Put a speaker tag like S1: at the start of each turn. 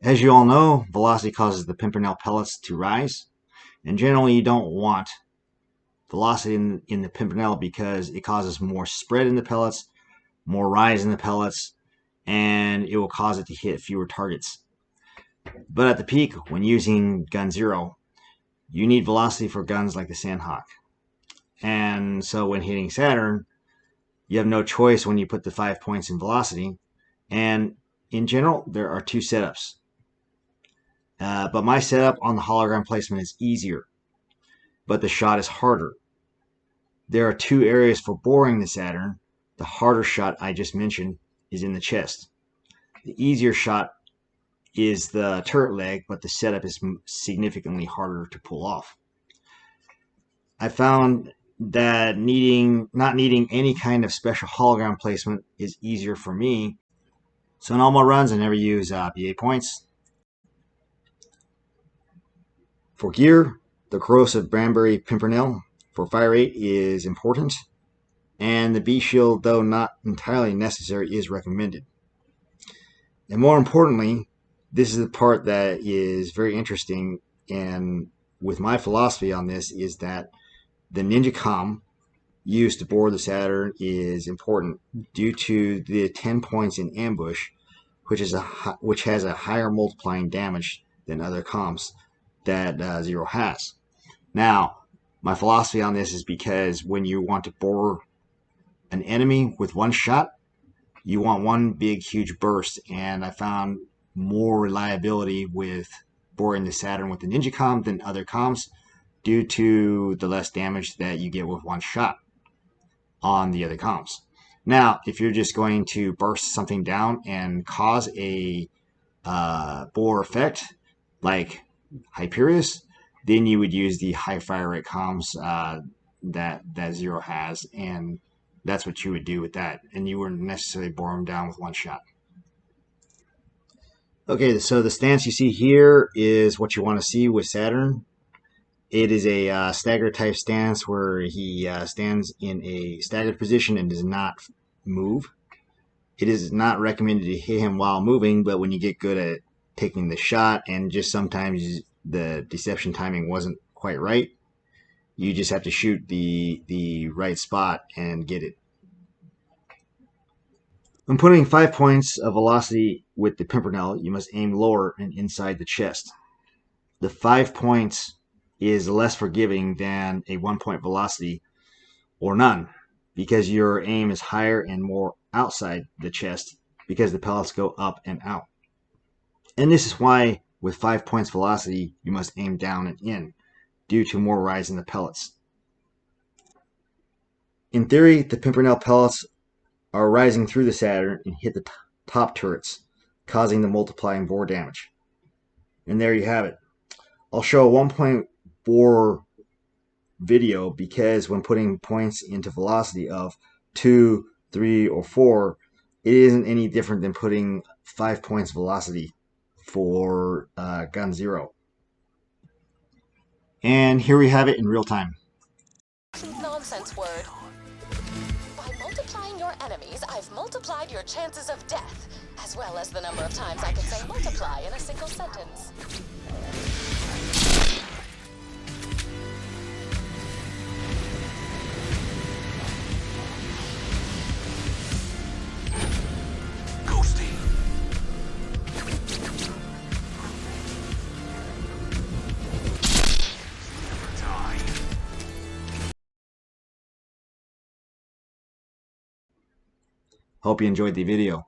S1: As you all know, velocity causes the pimpernel pellets to rise, and generally you don't want velocity in the pimpernel because it causes more spread in the pellets, more rise in the pellets, and it will cause it to hit fewer targets. But at the peak, when using gun 0, you need velocity for guns like the Sandhawk. And so when hitting Saturn, you have no choice when you put the 5 points in velocity. And in general, there are 2 setups. But my setup on the hologram placement is easier, but the shot is harder. There are 2 areas for boring the Saturn. The harder shot I just mentioned is in the chest. The easier shot is the turret leg, but the setup is significantly harder to pull off. I found that not needing any kind of special hologram placement is easier for me. So in all my runs, I never use BA points. For gear, the corrosive Banbury Pimpernel for fire rate is important, and the B shield, though not entirely necessary, is recommended. And more importantly, this is the part that is very interesting, and with my philosophy on this is that the Ninja Comm used to bore the Saturn is important due to the 10 points in ambush, which has a higher multiplying damage than other comms that 0 has. Now, my philosophy on this is because when you want to bore an enemy with one shot, you want one big huge burst, and I found more reliability with boring the Saturn with the Ninja Comm than other comms due to the less damage that you get with one shot on the other comms. Now, if you're just going to burst something down and cause a bore effect like Hyperius, then you would use the high fire rate comms that 0 has, and that's what you would do with that, and you wouldn't necessarily bore them down with one shot. Okay, so the stance you see here is what you want to see with Saturn. It is a stagger type stance where he stands in a staggered position and does not move. It is not recommended to hit him while moving, but when you get good at taking the shot and just sometimes the deception timing wasn't quite right, you just have to shoot the right spot and get it. When putting 5 points of velocity with the Pimpernel, you must aim lower and inside the chest. The 5 points is less forgiving than a 1 point velocity or none, because your aim is higher and more outside the chest because the pellets go up and out. And this is why with 5 points velocity, you must aim down and in due to more rise in the pellets. In theory, the Pimpernel pellets are rising through the Saturn and hit the top turrets, causing the multiplying bore damage. And there you have it. I'll show a 1 point bore video because when putting points into velocity of 2, 3, or 4, it isn't any different than putting 5 points velocity for gun 0. And here we have it in real time.
S2: Nonsense word. By multiplying your enemies, I've multiplied your chances of death, as well as the number of times I can say multiply in a single sentence.
S1: Hope you enjoyed the video.